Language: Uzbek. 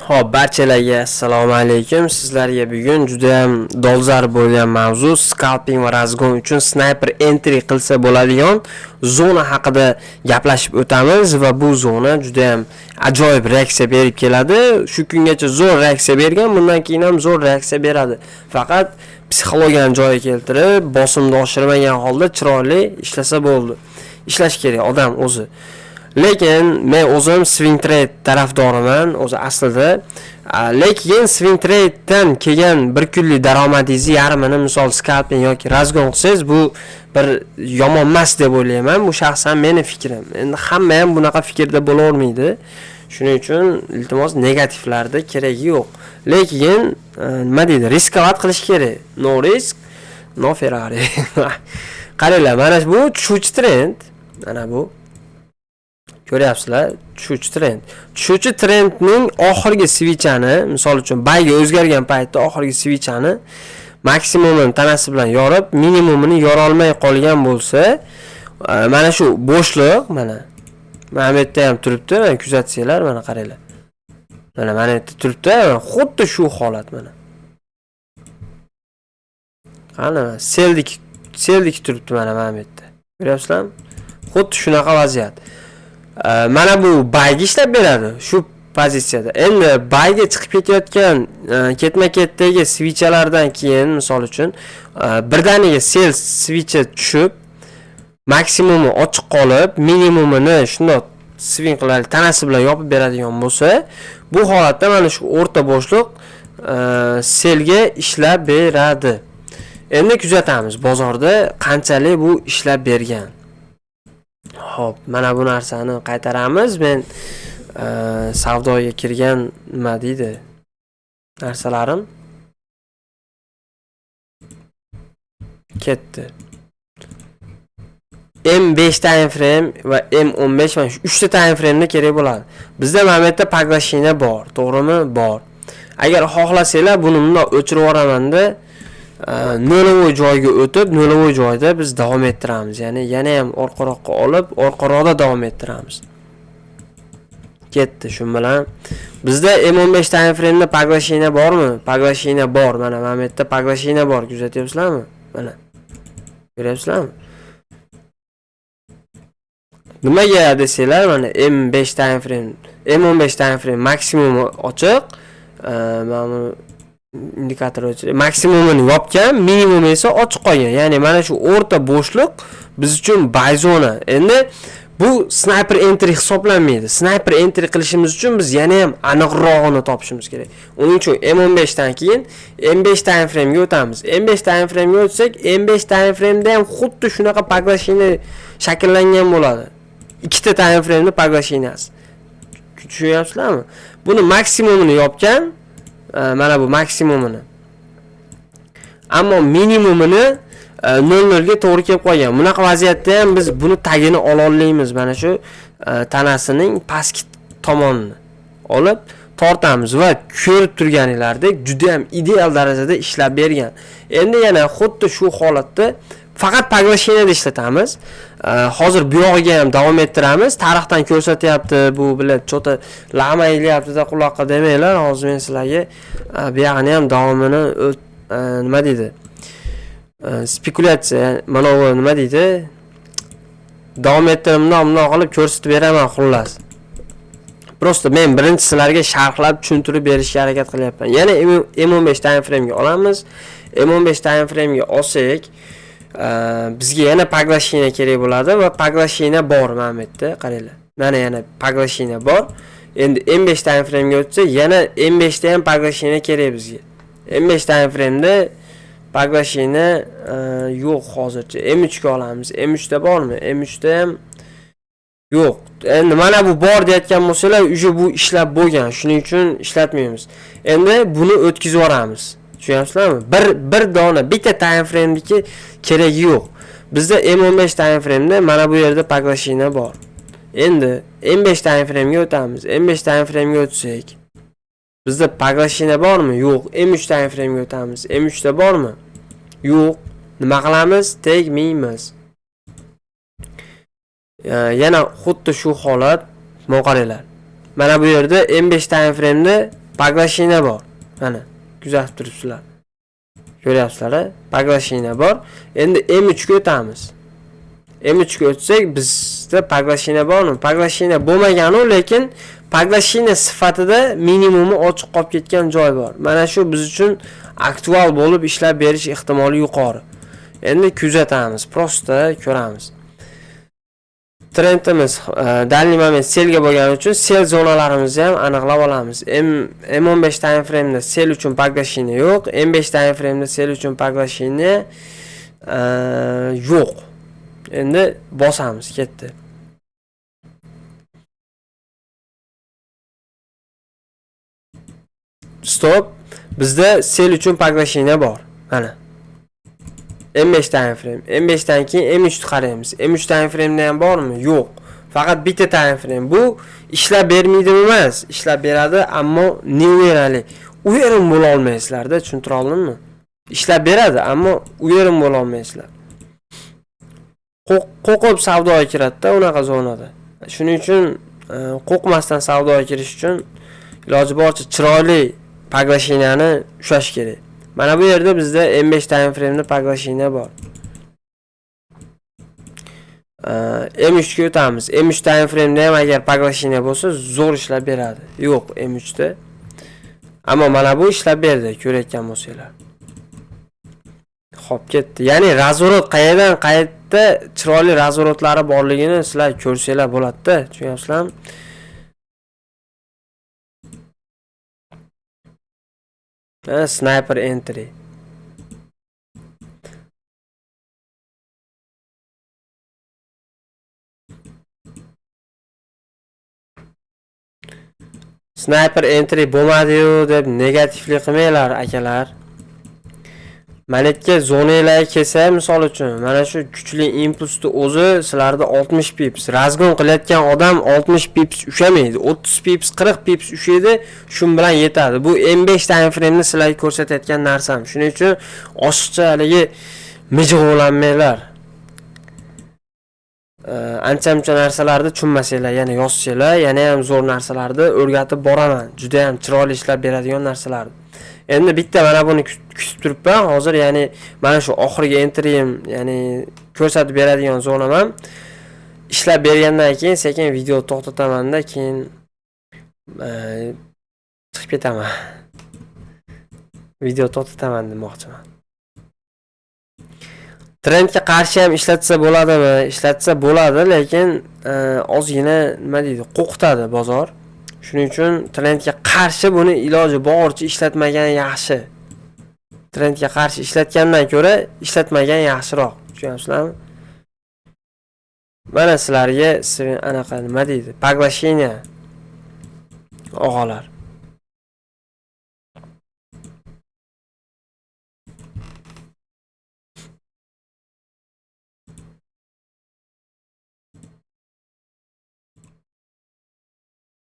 Xo'p, barchalarga assalomu alaykum. Sizlarga bugun juda ham dolzarb bo'lgan mavzu scalping va razgon uchun sniper entry qilsa bo'ladigan zona haqida gaplashib o'tamiz va bu zona juda ham ajoyib reaksiya berib keladi. Shu kungacha zo'r reaksiya bergan, bundan keyin ham zo'r reaksiya beradi. Faqat psixologiyani joyiga keltirib, bosimni oshirmagan holda chiroyli ishlasa bo'ldi. Ishlash kerak odam o'zi. Lekin men o'zim swing trade tarafdoriman, o'zi aslida. Lekin swing tradedan kelgan bir kunlik daromadingizni yarmini misol scalping yoki razgon qilsangiz bu bir yomon emas deb o'ylayman. Bu shaxsan meni fikrim. Endi hamma ham bunaqa fikrda bo'la olmaydi. Shuning uchun iltimos negativlarda keragi yo'q. Lekin nima deydi? Riskovat qilish kerak. No risk, no Ferrari. Qaranglar, mana bu tushuvchi trend. Mana bu ko'ryapsizlar, tushuvchi trend. Tushuvchi trendning oxirgi svichani, misol uchun bayga o'zgargan paytda oxirgi svichani maksimumini tanasi bilan yorib, minimumini yora olmay qolgan bo'lsa, mana shu bo'shliq, mana bu yerda ham turibdi, mana kuzatsanglar, mana qaranglar. Mana bu yerda turibdi, xuddi shu holat mana. Qani, seldik turibdi mana bu yerda. Ko'ryapsizlarmi? Xuddi shunaqa vaziyat. Mana bu bayga ishlab beradi shu pozitsiyada. Endi bayga chiqib ketayotgan ketma-ketdagi svichalardan keyin misol uchun birdaniga sell svichi tushib maksimumi ochiq qolib, minimumini shundoq swing qiladi, tanasi bilan yopib beradigan bo'lsa, bu holatda mana shu o'rta bo'shliq selga ishlab beradi. Endi kuzatamiz bozorda qanchalik bu ishlab bergan. Xo'p, mana bu narsani qaytaramiz. Men savdoga kirgan nima deydi? Narsalarim ketdi. M5 time frame va M15 mana shu 3 ta time frame da kerak bo'ladi. Bizda mana bu yerda paglashina bor, to'g'rimi? Bor. Agar xohlasanglar buni bundoq o'chirib yuboraman-da, nolavoy joyga o'tib, nolavoy joyda biz davom ettiramiz. Ya'ni yana ham orqaroqqa olib, orqaroqda davom ettiramiz. Ketdi shu bilan. Bizda M15 time frame da paglashina bormi? Paglashina bor. Mana bu yerda paglashina bor. Kuzatyapsizlarmi? Mana. Ko'ryapsizlarmi? Nimaga desanglar, mana M5 time frame, M15 time frame maksimumi ochiq. Mana bu indikator o'chirib, maksimumini yopgan, minimumi esa ochiq qolgan. Ya'ni mana shu o'rta bo'shliq biz uchun buy zona. Endi bu sniper entry hisoblanmaydi. Sniper entry qilishimiz uchun biz yana ham aniqrog'ini topishimiz kerak. Uning uchun M15 dan keyin M5 time frame ga o'tamiz. M5 time frame ga o'tsak, M5 time frame da ham xuddi shunaqa paglashina shakllangan bo'ladi. Ikkita time frame da paglashinasi. Tushunyapsizlarmi? Buni maksimumini yopgan, mana bu maksimumini. Ammo minimumini 0 ga to'g'ri kelib qolgan. Bunaqa vaziyatda ham biz buni tagini ola olmaymiz. Mana shu tanasining pastki tomonini olib tortamiz va ko'rib turganinglardek juda ham ideal darajada ishlab bergan. Endi yana xuddi shu holatda faqat paglashinada ishlatamiz. Hozir bu yog'iga ham davom ettiramiz. Tarixdan ko'rsatyapti, bu bilan chota lama elyapti-da quloqqa demanglar. Hozir men sizlarga bu yog'ini ham davomini nima deydi? Spekulatsiya, mana bu nima deydi? Davom ettirimdan bundoq qilib ko'rsatib beraman xullas. Prosta men birinchi sizlarga sharhlab tushuntirib berishga harakat qilyapman. Yana M15 time frame ga olamiz. M15 time frame ga olsak, bizga yana paglashina kerak bo'ladi va paglashina bor mana bu yerda, qaranglar. Mana yana paglashina bor. Endi M5 time frame ga o'tsa, yana M5 da ham paglashina kerak bizga. M5 time frame da paglashina yo'q hozircha. M3 ga olamiz. M3 da bormi? M3 da ham yo'q. Endi mana bu bor deyotgan bo'lsalar, uje bu ishlab bo'lgan. Shuning uchun ishlatmaymiz. Endi buni o'tkazib yuboramiz. Tushunyapsizlarmi? Bir dona, bitta time frame'niki keragi yo'q. Bizda M15 time frame'da mana bu yerda paglashina bor. Endi M5 time frame ga o'tamiz. M5 time frame ga o'tsak, bizda paglashina bormi? Yo'q. M3 time frame ga o'tamiz. M3 da bormi? Yo'q. Nima qilamiz? Tegmaymiz. Yana xuddi shu holat, qaranglar. Mana bu yerda M5 time frame'da paglashina bor. Mana kuzatib turibsizlar. Ko'ryapsizlar, paglashina bor. Endi M3 ga o'tamiz. M3 ga o'tsak, bizda paglashina bormi? Paglashina bo'lmagan-u, lekin paglashina sifatida minimumi ochiq qolib ketgan joy bor. Mana shu biz uchun aktual bo'lib ishlab berish ehtimoli yuqori. Endi kuzatamiz, prosta ko'ramiz. Trendimiz dalli moment selga bo'lgani uchun sel zonalarimizni ham aniqlab olamiz. M15 time frame'da sel uchun paglashina yo'q, M5 time frame'da sel uchun paglashina yo'q. Endi bosamiz, ketdi. Stop. Bizda sel uchun paglashina bor. Mana. M5 time frame. M5 dan keyin M3 ni qaraymiz. M3 time frame'da ham bormi? Yo'q. Faqat bitta time frame. Bu ishlab bermaydimi emas, ishlab beradi, ammo neuverali. U yerim bo'la olmaysizlar-da, tushuntira oldimmi? Ishlab beradi, ammo u yerim bo'la olmaysizlar. Qo'qib savdoga kiradi-da unaqa zonada. Shuning uchun qo'qmasdan savdoga kirish uchun iloji boricha chiroyli paglashinani ushlash kerak. Mana bu yerda bizda M5 time frame'da paglashina bor. M3 ga o'tamiz. M3 time frame'da ham agar paglashina bo'lsa, zo'r ishlab beradi. Yo'q, M3 da. Ammo mana bu ishlab berdi, ko'rayotgan bo'lsanglar. Xo'p, ketdi. Ya'ni razvorot qayerdan qayerda chiroyli razvorotlari borligini sizlar ko'rsanglar bo'ladi-da, tushunyapsizlarmi? Sniper entry. Sniper entry bo'lmadi-yu deb negativli qilmanglar, akalar. Manetga zonalar kelsa, misol uchun, mana shu kuchli impulsni o'zi sizlarda 60 pips, razgon qilayotgan odam 60 pips ushamaydi, 30 pips, 40 pips ushaydi, shun bilan yetadi. Bu M5 time frame'ni sizlarga ko'rsatayotgan narsam. Shuning uchun oshiqcha haligi mijg'olanmanglar. Ancha-muncha narsalarni tushunmasanglar, yana yozsanglar, yana ham zo'r narsalarni o'rgatib boraman. Juda ham chiroyli ishlab beradigan narsalarni. Endi bitta mana buni kutib turibman. Hozir ya'ni mana shu oxirgi entryim, ya'ni ko'rsatib beradigan zonam ham ishlab bergandan keyin sekin video to'xtataman-da, keyin chiqib ketaman. Video to'xtataman demoqchiman. Trendga qarshi ham ishlatsa bo'ladimi? Ishlatsa bo'ladi, lekin ozgina nima deydi, qo'rqitadi bozor. Shuning uchun trendga qarshi buni iloji boricha ishlatmagan yaxshi. Trendga qarshi ishlatgandan ko'ra ishlatmagan yaxshiroq. Tushunyapsizlarmi? Mana sizlarga anaqa nima deydi? Paglashina og'alar.